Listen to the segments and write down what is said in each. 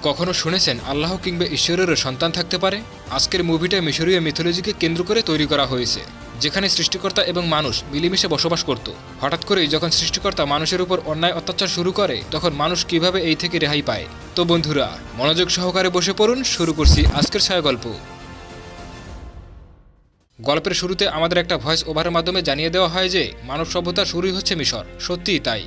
কখনো শুনেছেন আল্লাহ কিংবা ঈশ্বরেরও সন্তান থাকতে পারে? আজকের মুভিটা মিশরীয় মিথোলজিকে কেন্দ্র করে তৈরি করা হয়েছে, যেখানে সৃষ্টিকর্তা এবং মানুষ মিলেমিশে বসবাস করত। হঠাৎ করেই যখন সৃষ্টিকর্তা মানুষের উপর অন্যায় অত্যাচার শুরু করে, তখন মানুষ কিভাবে এই থেকে রেহাই পায়। তো বন্ধুরা, মনোযোগ সহকারে বসে পড়ুন, শুরু করছি আজকের ছায়া গল্প। গল্পের শুরুতে আমাদের একটা ভয়েস ওভারের মাধ্যমে জানিয়ে দেওয়া হয় যে মানব সভ্যতা শুরুই হচ্ছে মিশর। সত্যিই তাই।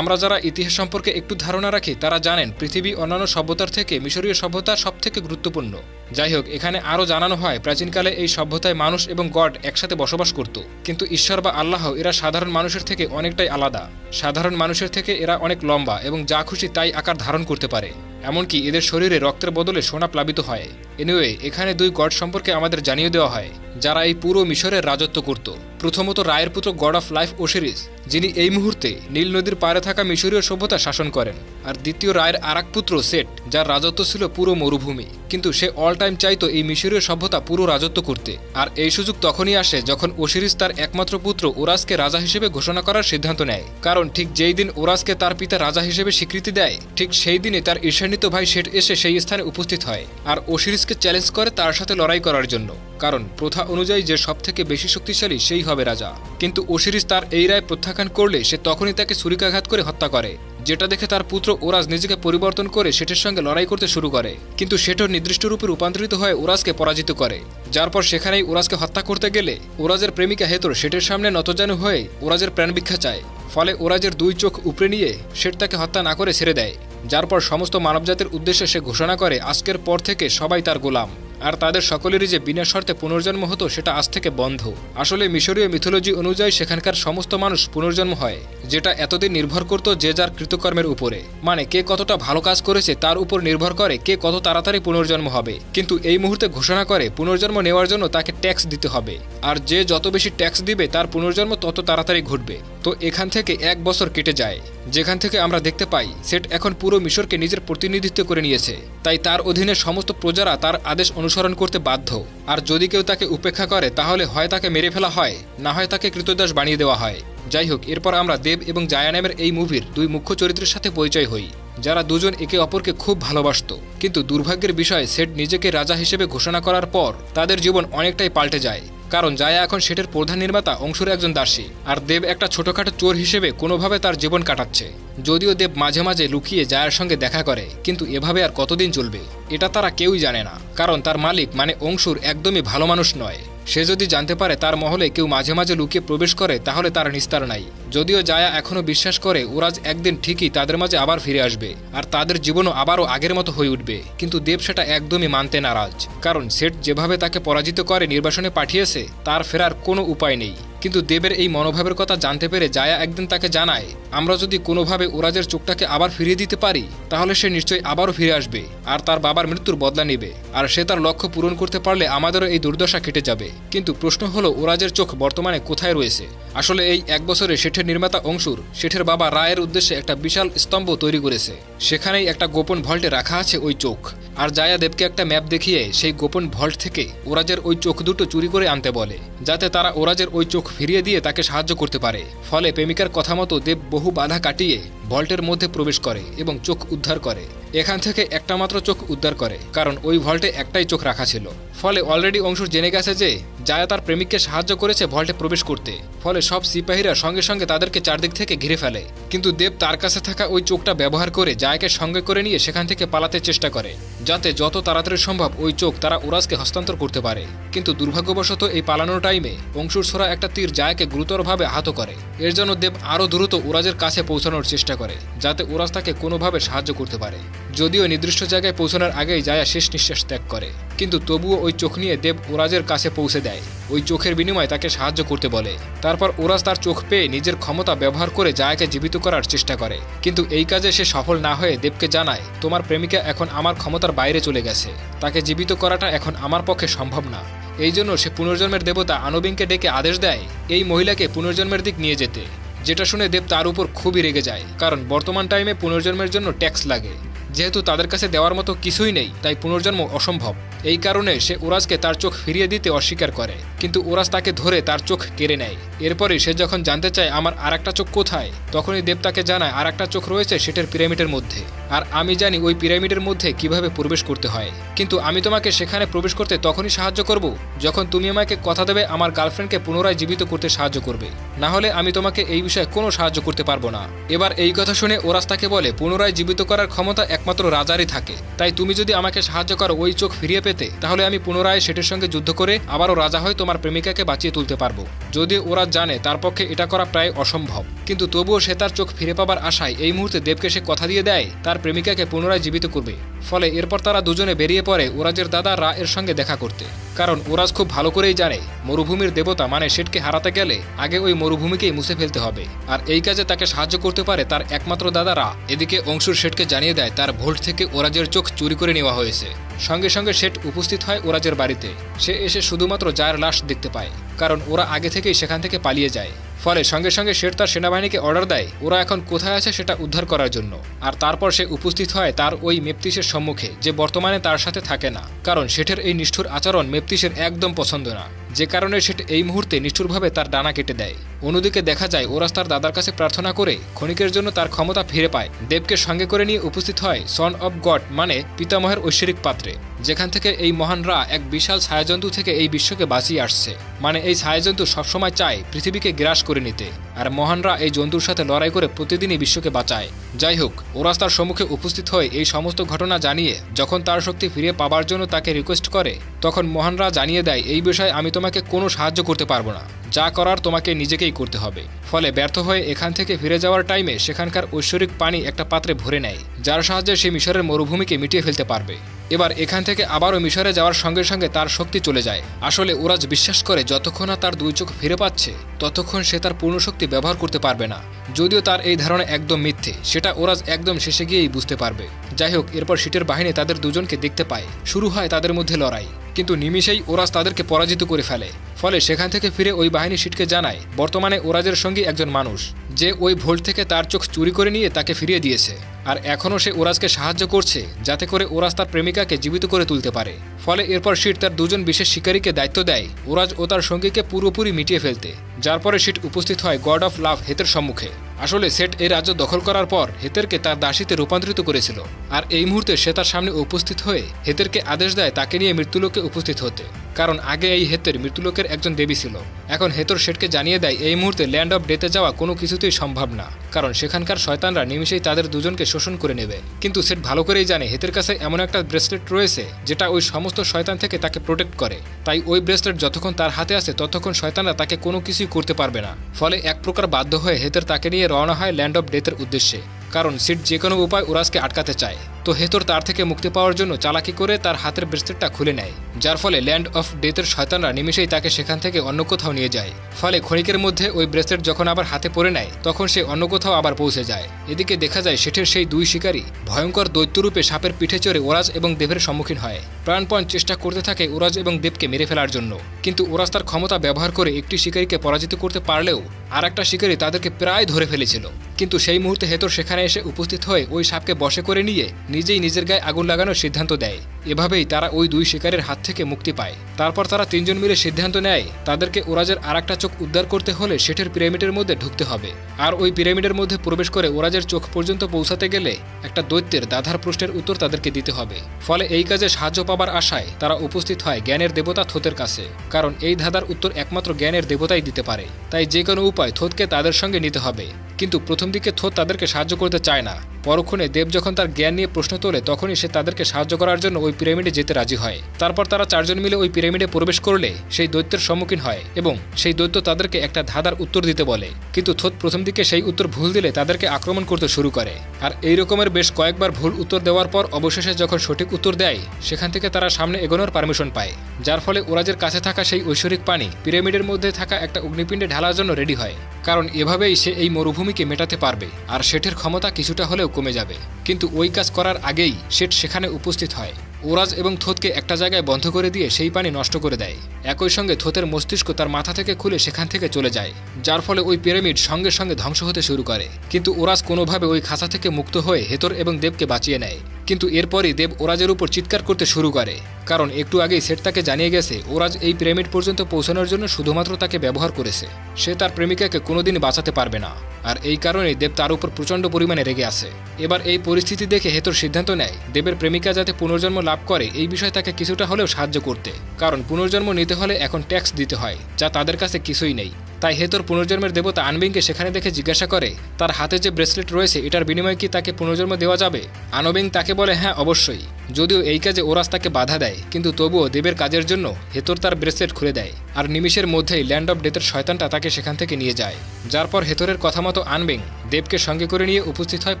আমরা যারা ইতিহাস সম্পর্কে একটু ধারণা রাখি তারা জানেন পৃথিবী অন্যান্য সভ্যতার থেকে মিশরীয় সভ্যতা সবথেকে গুরুত্বপূর্ণ। যাই হোক, এখানে আরও জানানো হয় প্রাচীনকালে এই সভ্যতায় মানুষ এবং গড একসাথে বসবাস করত। কিন্তু ঈশ্বর বা আল্লাহ এরা সাধারণ মানুষের থেকে অনেকটাই আলাদা। সাধারণ মানুষের থেকে এরা অনেক লম্বা এবং যা খুশি তাই আকার ধারণ করতে পারে। এমনকি এদের শরীরে রক্তের বদলে সোনা প্লাবিত হয়। এনিওয়ে, এখানে দুই গড সম্পর্কে আমাদের জানিয়ে দেওয়া হয় যারা এই পুরো মিশরের রাজত্ব করত। প্রথমত রায়ের পুত্র গড অফ লাইফ ওসিরিস, যিনি এই মুহূর্তে নীল নদীর পাড়ে থাকা মিশরীয় সভ্যতা শাসন করেন। আর দ্বিতীয় রায়ের আরেক পুত্র সেট, যার রাজত্ব ছিল পুরো মরুভূমি, কিন্তু সে অল টাইম চাইতো এই মিশরীয় সভ্যতা পুরো রাজত্ব করতে। আর এই সুযোগ তখনই আসে যখন ওসিরিস তার একমাত্র পুত্র ওরাসকে রাজা হিসেবে ঘোষণা করার সিদ্ধান্ত নেয়। কারণ ঠিক যেই দিন ওরাসকে তার পিতা রাজা হিসেবে স্বীকৃতি দেয়, ঠিক সেই দিনে তার ঈর্ষান্বিত ভাই সেট এসে সেই স্থানে উপস্থিত হয় আর ওসিরিসকে চ্যালেঞ্জ করে তার সাথে লড়াই করার জন্য। কারণ প্রথা অনুযায়ী যে সবথেকে বেশি শক্তিশালী সেই হবে রাজা। কিন্তু ওসিরিস তার এই রায় প্রত্যাখ্যান করলে সে তখনই তাকে ছুরিকাঘাত করে হত্যা করে, যেটা দেখে তার পুত্র ওরাস নিজেকে পরিবর্তন করে সেটের সঙ্গে লড়াই করতে শুরু করে। কিন্তু সেটও নির্দিষ্ট রূপে রূপান্তরিত হয়ে ওরাসকে পরাজিত করে, যার পর সেখানেই ওরাসকে হত্যা করতে গেলে ওরাজের প্রেমিকা হেতর সেটের সামনে নতজানু হয়ে ওরাজের প্রাণ ভিক্ষা চায়। ফলে ওরাজের দুই চোখ উপড়ে নিয়ে সেট তাকে হত্যা না করে ছেড়ে দেয়, যার পর সমস্ত মানবজাতির উদ্দেশ্যে সে ঘোষণা করে আজকের পর থেকে সবাই তার গোলাম। আর তাদের সকলেরই যে বিনা শর্তে পুনর্জন্ম হতো সেটা আজ থেকে বন্ধ। আসলে মিশরীয় মিথোলজি অনুযায়ী সেখানকার সমস্ত মানুষ পুনর্জন্ম হয়, যেটা এতদিন নির্ভর করত যে যার কৃতকর্মের উপরে। মানে কে কতটা ভালো কাজ করেছে তার উপর নির্ভর করে কে কত তাড়াতাড়ি পুনর্জন্ম হবে। কিন্তু এই মুহূর্তে ঘোষণা করে পুনর্জন্ম নেওয়ার জন্য তাকে ট্যাক্স দিতে হবে, আর যে যত বেশি ট্যাক্স দিবে তার পুনর্জন্ম তত তাড়াতাড়ি ঘটবে। তো এখান থেকে 1 বছর কেটে যায়, যেখান থেকে আমরা দেখতে পাই সেট এখন পুরো মিশরকে নিজের প্রতিনিধিত্ব করে নিয়েছে। তাই তার অধীনে সমস্ত প্রজারা তার আদেশ অনুসরণ করতে বাধ্য। আর যদি কেউ তাকে উপেক্ষা করে তাহলে হয় তাকে মেরে ফেলা হয়, না হয় তাকে কৃতদাস বানিয়ে দেওয়া হয়। যাই হোক, এরপর আমরা দেব এবং জায়া নামের এই মুভির দুই মুখ্য চরিত্রের সাথে পরিচয় হই, যারা দুজন একে অপরকে খুব ভালোবাসত। কিন্তু দুর্ভাগ্যের বিষয়, সেট নিজেকে রাজা হিসেবে ঘোষণা করার পর তাদের জীবন অনেকটাই পাল্টে যায়। কারণ জায়া এখন সেটের প্রধান নির্মাতা অংশুর একজন দাসী, আর দেব একটা ছোটখাটো চোর হিসেবে কোনোভাবে তার জীবন কাটাচ্ছে। যদিও দেব মাঝে মাঝে লুকিয়ে জায়ার সঙ্গে দেখা করে, কিন্তু এভাবে আর কতদিন চলবে এটা তারা কেউই জানে না। কারণ তার মালিক মানে অংশুর একদমই ভালো মানুষ নয়। সে যদি জানতে পারে তার মহলে কেউ মাঝে মাঝে লুকিয়ে প্রবেশ করে তাহলে তার নিস্তার নাই। যদিও জায়া এখনও বিশ্বাস করে ওরাজ একদিন ঠিকই তাদের মাঝে আবার ফিরে আসবে আর তাদের জীবনও আবারও আগের মতো হয়ে উঠবে, কিন্তু দেব সেটা একদমই মানতে নারাজ। কারণ সেট যেভাবে তাকে পরাজিত করে নির্বাসনে পাঠিয়েছে তার ফেরার কোনো উপায় নেই। কিন্তু দেবের এই মনোভাবের কথা জানতে পেরে জায়া একদিন তাকে জানায়, আমরা যদি কোনোভাবে ওরাজের চোখটাকে আবার ফিরিয়ে দিতে পারি তাহলে সে নিশ্চয়ই আবারও ফিরে আসবে আর তার বাবার মৃত্যুর বদলা নেবে। আর সে তার লক্ষ্য পূরণ করতে পারলে আমাদেরও এই দুর্দশা কেটে যাবে। কিন্তু প্রশ্ন হলো, ওরাজের চোখ বর্তমানে কোথায় রয়েছে? আসলে এই 1 বছরে শেঠের নির্মাতা অংশুর শেঠের বাবা রায়ের উদ্দেশ্যে একটা বিশাল স্তম্ভ তৈরি করেছে। সেখানেই একটা গোপন ভল্টে রাখা আছে ওই চোখ। আর জায়া দেবকে একটা ম্যাপ দেখিয়ে সেই গোপন ভল্ট থেকে ওরাজের ওই চোখ দুটো চুরি করে আনতে বলে, যাতে তারা ওরাজের ওই চোখ ফিরিয়ে দিয়ে তাকে সাহায্য করতে পারে। ফলে প্রেমিকার কথা মতো দেব বহু বাধা কাটিয়ে ভল্টের মধ্যে প্রবেশ করে এবং চোখ উদ্ধার করে। এখান থেকে একটা মাত্র চোখ উদ্ধার করে, কারণ ওই ভল্টে একটাই চোখ রাখা ছিল। ফলে অলরেডি অংশুর জেনে গেছে যে জায়া তার প্রেমিককে সাহায্য করেছে ভল্টে প্রবেশ করতে। ফলে সব সিপাহীরা সঙ্গে সঙ্গে তাদেরকে চারদিক থেকে ঘিরে ফেলে। কিন্তু দেব তার কাছে থাকা ওই চোখটা ব্যবহার করে জায়াকে সঙ্গে করে নিয়ে সেখান থেকে পালাতে চেষ্টা করে, যাতে যত তাড়াতাড়ি সম্ভব ওই চোখ তারা ওরাজকে হস্তান্তর করতে পারে। কিন্তু দুর্ভাগ্যবশত এই পালানোর টাইমে অংশুর ছোড়া একটা তীর জায়াকে গুরুতরভাবে আহত করে। এর জন্য দেব আরও দ্রুত ওরাজের কাছে পৌঁছানোর চেষ্টা করে, যাতে ওরাজ তাকে কোনোভাবে সাহায্য করতে পারে। যদিও নির্দিষ্ট জায়গায় পৌঁছানোর আগেই জায়া শেষ নিঃশ্বাস ত্যাগ করে, কিন্তু তবুও ওই চোখ নিয়ে দেব ওরাজের কাছে পৌঁছে দেয়। ওই চোখের বিনিময়ে তাকে সাহায্য করতে বলে। তারপর ওরাজ তার চোখ পেয়ে নিজের ক্ষমতা ব্যবহার করে জায়াকে জীবিত করার চেষ্টা করে। কিন্তু এই কাজে সে সফল না হয়ে দেবকে জানায়, তোমার প্রেমিকা এখন আমার ক্ষমতার বাইরে চলে গেছে, তাকে জীবিত করাটা এখন আমার পক্ষে সম্ভব না। এই জন্য সে পুনর্জন্মের দেবতা আনুবিনকে ডেকে আদেশ দেয় এই মহিলাকে পুনর্জন্মের দিক নিয়ে যেতে। যেটা শুনে দেব তার উপর খুবই রেগে যায়, কারণ বর্তমান টাইমে পুনর্জন্মের জন্য ট্যাক্স লাগে। যেহেতু তাদের কাছে দেওয়ার মতো কিছুই নেই, তাই পুনর্জন্ম অসম্ভব। এই কারণে সে ওরাজকে তার চোখ ফিরিয়ে দিতে অস্বীকার করে, কিন্তু ওরাজ তাকে ধরে তার চোখ কেড়ে নেয়। এরপরে সে যখন জানতে চায় আমার আরেকটা চোখ কোথায়, তখনই দেব তাকে জানায় আরেকটা চোখ রয়েছে সেটের পিরামিডের মধ্যে। আর আমি জানি ওই পিরামিডের মধ্যে কিভাবে প্রবেশ করতে হয়, কিন্তু আমি তোমাকে সেখানে প্রবেশ করতে তখনই সাহায্য করব যখন তুমি আমাকে কথা দেবে আমার গার্লফ্রেন্ডকে পুনরায় জীবিত করতে সাহায্য করবে, না হলে আমি তোমাকে এই বিষয়ে কোনো সাহায্য করতে পারবো না। এবার এই কথা শুনে ওরাস তাকে বলে পুনরায় জীবিত করার ক্ষমতা একমাত্র রাজারই থাকে, তাই তুমি যদি আমাকে সাহায্য করো ওই চোখ ফিরিয়ে পেতে, তাহলে আমি পুনরায় সেটের সঙ্গে যুদ্ধ করে আবারও রাজা হয়ে তোমার প্রেমিকাকে বাঁচিয়ে তুলতে পারবো। যদিও ওরাস জানে তার পক্ষে এটা করা প্রায় অসম্ভব, কিন্তু তবুও সে তার চোখ ফিরে পাবার আশায় এই মুহূর্তে দেবকে সে কথা দিয়ে দেয় তার প্রেমিকাকে পুনরায় জীবিত করবে। ফলে এরপর তারা দুজনে বেরিয়ে পড়ে ওরাজের দাদা রা এর সঙ্গে দেখা করতে, কারণ ওরাজ খুব ভালো করেই জানে মরুভূমির দেবতা মানে সেটকে হারাতে গেলে আগে ওই মরুভূমিকেই মুছে ফেলতে হবে, আর এই কাজে তাকে সাহায্য করতে পারে তার একমাত্র দাদা রা। এদিকে অংশুর শেঠকে জানিয়ে দেয় তার ভোল্ট থেকে ওরাজের চোখ চুরি করে নেওয়া হয়েছে। সঙ্গে সঙ্গে শেঠ উপস্থিত হয় ওরাজের বাড়িতে। সে এসে শুধুমাত্র জায়ের লাশ দেখতে পায়, কারণ ওরা আগে থেকেই সেখান থেকে পালিয়ে যায়। ফলে সঙ্গে সঙ্গে শেঠ তার সেনাবাহিনীকে অর্ডার দেয় ওরা এখন কোথায় আছে সেটা উদ্ধার করার জন্য। আর তারপর সে উপস্থিত হয় তার ওই মেপতিসের সম্মুখে, যে বর্তমানে তার সাথে থাকে না, কারণ শেঠের এই নিষ্ঠুর আচরণ মেপতিসের একদম পছন্দ না, যে কারণে শেঠ এই মুহূর্তে নিষ্ঠুরভাবে তার ডানা কেটে দেয়। অন্যদিকে দেখা যায় ওরাস তার দাদার কাছে প্রার্থনা করে ক্ষণিকের জন্য তার ক্ষমতা ফিরে পায়। দেবকে সঙ্গে করে নিয়ে উপস্থিত হয় সন অব গড মানে পিতামহের ঐশ্বরিক পাত্রে, যেখান থেকে এই মহান রা এক বিশাল ছায়াজন্তু থেকে এই বিশ্বকে বাঁচিয়ে আসছে। মানে এই ছায়াজন্তু সবসময় চায় পৃথিবীকে গ্রাস করে নিতে, আর মহানরা এই জন্তুর সাথে লড়াই করে প্রতিদিনই বিশ্বকে বাঁচায়। যাই হোক, ওরাস তার সম্মুখে উপস্থিত হয়ে এই সমস্ত ঘটনা জানিয়ে যখন তার শক্তি ফিরে পাবার জন্য তাকে রিকোয়েস্ট করে, তখন মহানরা জানিয়ে দেয় এই বিষয়ে আমি তোমাকে কোনো সাহায্য করতে পারবো না, যা করার তোমাকে নিজেকেই করতে হবে। ফলে ব্যর্থ হয়ে এখান থেকে ফিরে যাওয়ার টাইমে সেখানকার ঐশ্বরিক পানি একটা পাত্রে ভরে নেয়, যার সাহায্যে সে মিশরের মরুভূমিকে মিটিয়ে ফেলতে পারবে। এবার এখান থেকে আবারও মিশরে যাওয়ার সঙ্গে সঙ্গে তার শক্তি চলে যায়। আসলে ওরাজ বিশ্বাস করে যতক্ষণ না তার দুই চোখ ফিরে পাচ্ছে ততক্ষণ সে তার পূর্ণ শক্তি ব্যবহার করতে পারবে না। যদিও তার এই ধারণা একদম মিথ্যে, সেটা ওরাজ একদম শেষে গিয়েই বুঝতে পারবে। যাই হোক, এরপর শিটের বাহিনী তাদের দুজনকে দেখতে পায়, শুরু হয় তাদের মধ্যে লড়াই, কিন্তু নিমিষেই ওরাজ তাদেরকে পরাজিত করে ফেলে। ফলে সেখান থেকে ফিরে ওই বাহিনী শিটকে জানায় বর্তমানে ওরাজের সঙ্গী একজন মানুষ, যে ওই ভোল্ট থেকে তার চোখ চুরি করে নিয়ে তাকে ফিরিয়ে দিয়েছে, আর এখনও সে ওরাজকে সাহায্য করছে যাতে করে ওরাজ তার প্রেমিকাকে জীবিত করে তুলতে পারে। ফলে এরপর শিট তার দুজন বিশেষ শিকারীকে দায়িত্ব দেয় ওরাজ ও তার সঙ্গীকে পুরোপুরি মিটিয়ে ফেলতে, যার পরে শিট উপস্থিত হয় গড অফ লাভ হেতের সম্মুখে। আসলে সেট এই রাজ্য দখল করার পর হেতেরকে তার দাসীতে রূপান্তরিত করেছিল, আর এই মুহূর্তে সে তার সামনে উপস্থিত হয়ে হেতেরকে আদেশ দেয় তাকে নিয়ে মৃত্যুলোকে উপস্থিত হতে, কারণ আগে এই হেতের মৃত্যুলোকের একজন দেবী ছিল। এখন হেতর শেঠকে জানিয়ে দেয় এই মুহূর্তে ল্যান্ড অফ ডেথে যাওয়া কোনো কিছুতেই সম্ভব না, কারণ সেখানকার শয়তানরা নিমিষেই তাদের দুজনকে শোষণ করে নেবে। কিন্তু সেট ভালো করেই জানে হেতের কাছে এমন একটা ব্রেসলেট রয়েছে যেটা ওই সমস্ত শয়তান থেকে তাকে প্রোটেক্ট করে, তাই ওই ব্রেসলেট যতক্ষণ তার হাতে আছে ততক্ষণ শয়তানরা তাকে কোনো কিছুই করতে পারবে না। ফলে এক প্রকার বাধ্য হয়ে হেতের তাকে নিয়ে রওনা হয় ল্যান্ড অফ ডেথের উদ্দেশ্যে, কারণ সিট যে কোনো উপায় ওরাজকে আটকাতে চায়। তো হেতর তার থেকে মুক্তি পাওয়ার জন্য চালাকি করে তার হাতের ব্রেসলেটটা খুলে নেয়, যার ফলে ল্যান্ড অফ ডেথের শয়তানরা নিমিষেই তাকে সেখান থেকে অন্য কোথাও নিয়ে যায়। ফলে ক্ষণিকের মধ্যে ওই ব্রেসলেট যখন আবার হাতে পড়ে নেয় তখন সে অন্য কোথাও আবার পৌঁছে যায়। এদিকে দেখা যায় শেঠের সেই দুই শিকারী ভয়ঙ্কর দৈত্যরূপে সাপের পিঠে চড়ে ওরাজ এবং দেবের সম্মুখীন হয়। প্রাণপণ চেষ্টা করতে থাকে ওরাজ এবং দেবকে মেরে ফেলার জন্য, কিন্তু ওরাজ তার ক্ষমতা ব্যবহার করে একটি শিকারীকে পরাজিত করতে পারলেও আর একটা শিকারী তাদেরকে প্রায় ধরে ফেলেছিল। কিন্তু সেই মুহূর্তে হেতর সেখানে এসে উপস্থিত হয়ে ওই সাপকে বশে করে নিয়ে নিজেই নিজের গায়ে আগুন লাগানোর সিদ্ধান্ত দেয়। এভাবেই তারা ওই দুই শিকারের হাত থেকে মুক্তি পায়। তারপর তারা তিনজন মিলে সিদ্ধান্ত নেয় তাদেরকে ওরাজের আর একটা চোখ উদ্ধার করতে হলে শেঠের পিরামিডের মধ্যে ঢুকতে হবে, আর ওই পিরামিডের মধ্যে প্রবেশ করে ওরাজের চোখ পর্যন্ত পৌঁছাতে গেলে একটা দৈত্যের দাধার প্রশ্নের উত্তর তাদেরকে দিতে হবে। ফলে এই কাজে সাহায্য পাবার আশায় তারা উপস্থিত হয় জ্ঞানের দেবতা থোতের কাছে, কারণ এই ধাঁধার উত্তর একমাত্র জ্ঞানের দেবতাই দিতে পারে। তাই যে কোনো উপায় থোতকে তাদের সঙ্গে নিতে হবে। কিন্তু প্রথম দিকে থোত তাদেরকে সাহায্য করতে চায় না। পরক্ষণে দেব যখন তার জ্ঞান নিয়ে প্রশ্ন তোলে তখনই সে তাদেরকে সাহায্য করার জন্য ওই পিরামিডে যেতে রাজি হয়। তারপর তারা চারজন মিলে ওই পিরামিডে প্রবেশ করলে সেই দৈত্যের সম্মুখীন হয় এবং সেই দৈত্য তাদেরকে একটা ধাঁধার উত্তর দিতে বলে, কিন্তু থোত প্রথম দিকে সেই উত্তর ভুল দিলে তাদেরকে আক্রমণ করতে শুরু করে। আর এই রকমের বেশ কয়েকবার ভুল উত্তর দেওয়ার পর অবশেষে যখন সঠিক উত্তর দেয় সেখান থেকে তারা সামনে এগোনোর পারমিশন পায়, যার ফলে ওরাজের কাছে থাকা সেই ঐশ্বরিক পানি পিরামিডের মধ্যে থাকা একটা অগ্নিপিণ্ডে ঢালার জন্য রেডি হয়, কারণ এভাবেই সে এই মরুভূমিকে মেটাতে পারবে আর শেঠের ক্ষমতা কিছুটা হলেও কমে যাবে। কিন্তু ওই কাজ করার আগেই শেঠ সেখানে উপস্থিত হয়। ওরাজ এবং থোতকে একটা জায়গায় বন্ধ করে দিয়ে সেই পানি নষ্ট করে দেয়। একই সঙ্গে থোতের মস্তিষ্ক তার মাথা থেকে খুলে সেখান থেকে চলে যায়, যার ফলে ওই পিরামিড সঙ্গে সঙ্গে ধ্বংস হতে শুরু করে। কিন্তু ওরাজ কোনোভাবে ওই খাঁচা থেকে মুক্ত হয়ে হেতর এবং দেবকে বাঁচিয়ে নেয়। কিন্তু এরপরই দেব ওরাজের উপর চিৎকার করতে শুরু করে, কারণ একটু আগেই সেট তাকে জানিয়ে গেছে ওরাজ এই পিরামিড পর্যন্ত পৌঁছানোর জন্য শুধুমাত্র তাকে ব্যবহার করেছে, সে তার প্রেমিকাকে কোনোদিন বাঁচাতে পারবে না। আর এই কারণেই দেব তার উপর প্রচণ্ড পরিমাণে রেগে আছে। এবার এই পরিস্থিতি দেখে হেতর সিদ্ধান্ত নেয় দেবের প্রেমিকা যাতে পুনর্জন্ম লাভ করে এই বিষয়ে তাকে কিছুটা হলেও সাহায্য করতে, কারণ পুনর্জন্ম নিতে হলে এখন ট্যাক্স দিতে হয়, যা তাদের কাছে কিছুই নেই। তাই হেতর পুনর্জন্মের দেবতা আনবিংকে সেখানে দেখে জিজ্ঞাসা করে তার হাতে যে ব্রেসলেট রয়েছে এটার বিনিময়ে কি তাকে পুনর্জন্ম দেওয়া যাবে। আনবিং তাকে বলে হ্যাঁ অবশ্যই, যদিও এই কাজে ওরাস তাকে বাধা দেয়, কিন্তু তবুও দেবের কাজের জন্য হেতর তার ব্রেসলেট খুলে দেয় আর নিমিষের মধ্যেই ল্যান্ড অফ ডেথের শয়তানটা তাকে সেখান থেকে নিয়ে যায়। যার পর হেতরের কথা মতো আনবিং দেবকে সঙ্গে করে নিয়ে উপস্থিত হয়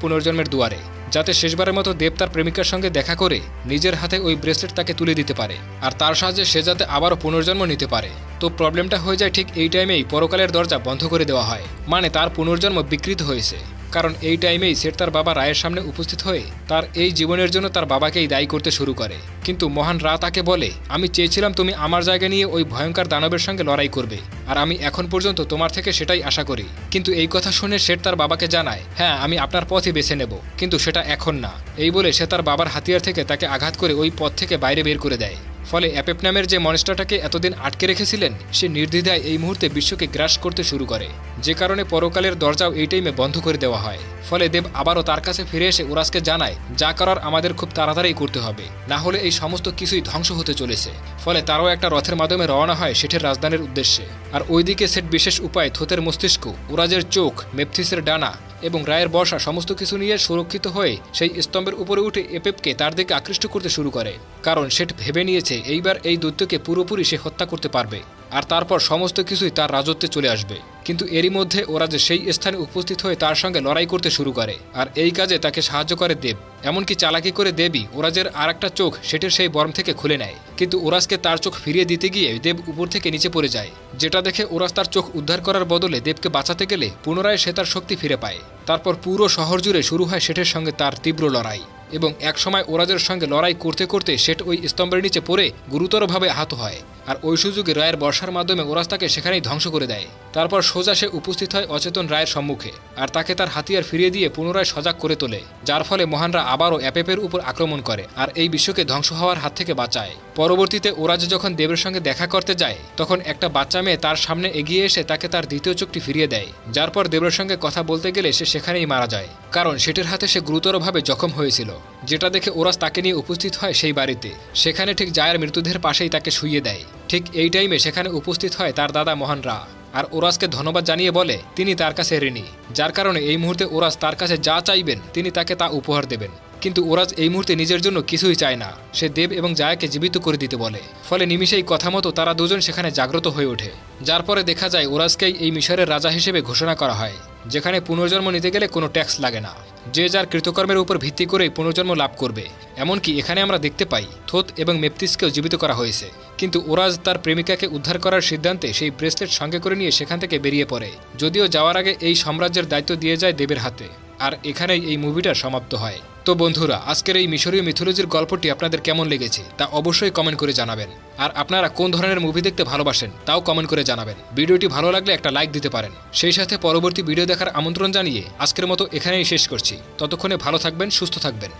পুনর্জন্মের দুয়ারে, যাতে শেষবারের মতো দেব তার প্রেমিকার সঙ্গে দেখা করে নিজের হাতে ওই ব্রেসলেট তাকে তুলে দিতে পারে আর তার সাহায্যে সে যাতে আবারও পুনর্জন্ম নিতে পারে। তো প্রবলেমটা হয়ে যায় ঠিক এই টাইমেই পরকালের দরজা বন্ধ করে দেওয়া হয়, মানে তার পুনর্জন্ম বিকৃত হয়েছে। কারণ এই টাইমেই সেট তার বাবা রায়ের সামনে উপস্থিত হয়ে তার এই জীবনের জন্য তার বাবাকেই দায়ী করতে শুরু করে। কিন্তু মহান রা তাকে বলে আমি চেয়েছিলাম তুমি আমার জায়গা নিয়ে ওই ভয়ঙ্কর দানবের সঙ্গে লড়াই করবে, আর আমি এখন পর্যন্ত তোমার থেকে সেটাই আশা করি। কিন্তু এই কথা শুনে সেট তার বাবাকে জানায় হ্যাঁ আমি আপনার পথই বেছে নেব, কিন্তু সেটা এখন না। এই বলে সে তার বাবার হাতিয়ার থেকে তাকে আঘাত করে ওই পথ থেকে বাইরে বের করে দেয়। ফলে অ্যাপেপ নামের যে মনস্টারটাকে এতদিন আটকে রেখেছিলেন সে নির্দ্বিধায় এই মুহূর্তে বিশ্বকে গ্রাস করতে শুরু করে, যে কারণে পরকালের দরজাও এই টাইমে বন্ধ করে দেওয়া হয়। ফলে দেব আবারও তার কাছে ফিরে এসে ওরাসকে জানায় যা করার আমাদের খুব তাড়াতাড়ি করতে হবে, না হলে এই সমস্ত কিছুই ধ্বংস হতে চলেছে। ফলে তারাও একটা রথের মাধ্যমে রওনা হয় শেঠের রাজধানীর উদ্দেশ্যে। আর ওইদিকে সেট বিশেষ উপায় থোতের মস্তিষ্ক, ওরাজের চোখ, মেপথিসের ডানা এবং রায়ের বর্ষা সমস্ত কিছু নিয়ে সুরক্ষিত হয়ে সেই স্তম্ভের উপরে উঠে এপেপকে তার দিকে আকৃষ্ট করতে শুরু করে, কারণ সেট ভেবে নিয়েছে এইবার এই দৈত্যকে পুরোপুরি সে হত্যা করতে পারবে আর তারপর সমস্ত কিছুই তার রাজত্বে চলে আসবে। কিন্তু এরই মধ্যে ওরা যে সেই স্থানে উপস্থিত হয়ে তার সঙ্গে লড়াই করতে শুরু করে, আর এই কাজে তাকে সাহায্য করে দেব। এমনকি চালাকি করে দেবী ওরাজের আর একটা চোখ সেটের সেই বর্ম থেকে খুলে নেয়, কিন্তু ওরাজকে তার চোখ ফিরিয়ে দিতে গিয়ে দেব উপর থেকে নিচে পড়ে যায়, যেটা দেখে ওরাজ তার চোখ উদ্ধার করার বদলে দেবকে বাঁচাতে গেলে পুনরায় সে তার শক্তি ফিরে পায়। তারপর পুরো শহর জুড়ে শুরু হয় শেঠের সঙ্গে তার তীব্র লড়াই, এবং একসময় ওরাজের সঙ্গে লড়াই করতে করতে শেঠ ওই স্তম্ভের নিচে পড়ে গুরুতরভাবে আহত হয়, আর ওই সুযোগে রায়ের বর্ষার মাধ্যমে ওরাজ তাকে সেখানেই ধ্বংস করে দেয়। তারপর সোজা সে উপস্থিত হয় অচেতন রায়ের সম্মুখে আর তাকে তার হাতিয়ার ফিরিয়ে দিয়ে পুনরায় সজাগ করে তোলে, যার ফলে মহানরা আবারও অ্যাপেপের উপর আক্রমণ করে আর এই বিশ্বকে ধ্বংস হওয়ার হাত থেকে বাঁচায়। পরবর্তীতে ওরাজ যখন দেবের সঙ্গে দেখা করতে যায় তখন একটা বাচ্চা মেয়ে তার সামনে এগিয়ে এসে তাকে তার দ্বিতীয় চোখটি ফিরিয়ে দেয়, যার পর দেবের সঙ্গে কথা বলতে গেলে সে সেখানেই মারা যায়, কারণ সেটের হাতে সে গুরুতরভাবে জখম হয়েছিল। যেটা দেখে ওরাজ তাকে নিয়ে উপস্থিত হয় সেই বাড়িতে, সেখানে ঠিক জায়ের মৃতদেহের পাশেই তাকে শুইয়ে দেয়। ঠিক এই টাইমে সেখানে উপস্থিত হয় তার দাদা মহান রা, আর ওরাজকে ধন্যবাদ জানিয়ে বলে তিনি তার কাছে ঋণী, যার কারণে এই মুহূর্তে ওরাজ তার কাছে যা চাইবেন তিনি তাকে তা উপহার দেবেন। কিন্তু ওরাজ এই মুহূর্তে নিজের জন্য কিছুই চায় না, সে দেব এবং জায়াকে জীবিত করে দিতে বলে। ফলে নিমিষেই কথা মতো তারা দুজন সেখানে জাগ্রত হয়ে ওঠে, যার পরে দেখা যায় ওরাজকেই এই মিশরের রাজা হিসেবে ঘোষণা করা হয়, যেখানে পুনর্জন্ম নিতে গেলে কোনো ট্যাক্স লাগে না, যে যার কৃতকর্মের উপর ভিত্তি করেই পুনর্জন্ম লাভ করবে। এমনকি এখানে আমরা দেখতে পাই থোত এবং মেপথিসকেও জীবিত করা হয়েছে, কিন্তু ওরাজ তার প্রেমিকাকে উদ্ধার করার সিদ্ধান্তে সেই ব্রেসলেট সঙ্গে করে নিয়ে সেখান থেকে বেরিয়ে পড়ে, যদিও যাওয়ার আগে এই সাম্রাজ্যের দায়িত্ব দিয়ে যায় দেবের হাতে। আর এখানেই এই মুভিটা সমাপ্ত হয়। তো বন্ধুরা, আজকের এই মিশরীয় মিথোলজির গল্পটি আপনাদের কেমন লেগেছে তা অবশ্যই কমেন্ট করে জানাবেন, আর আপনারা কোন ধরনের মুভি দেখতে ভালোবাসেন তাও কমেন্ট করে জানাবেন। ভিডিওটি ভালো লাগলে একটা লাইক দিতে পারেন। সেই সাথে পরবর্তী ভিডিও দেখার আমন্ত্রণ জানিয়ে আজকের মতো এখানেই শেষ করছি। ততক্ষণে ভালো থাকবেন, সুস্থ থাকবেন।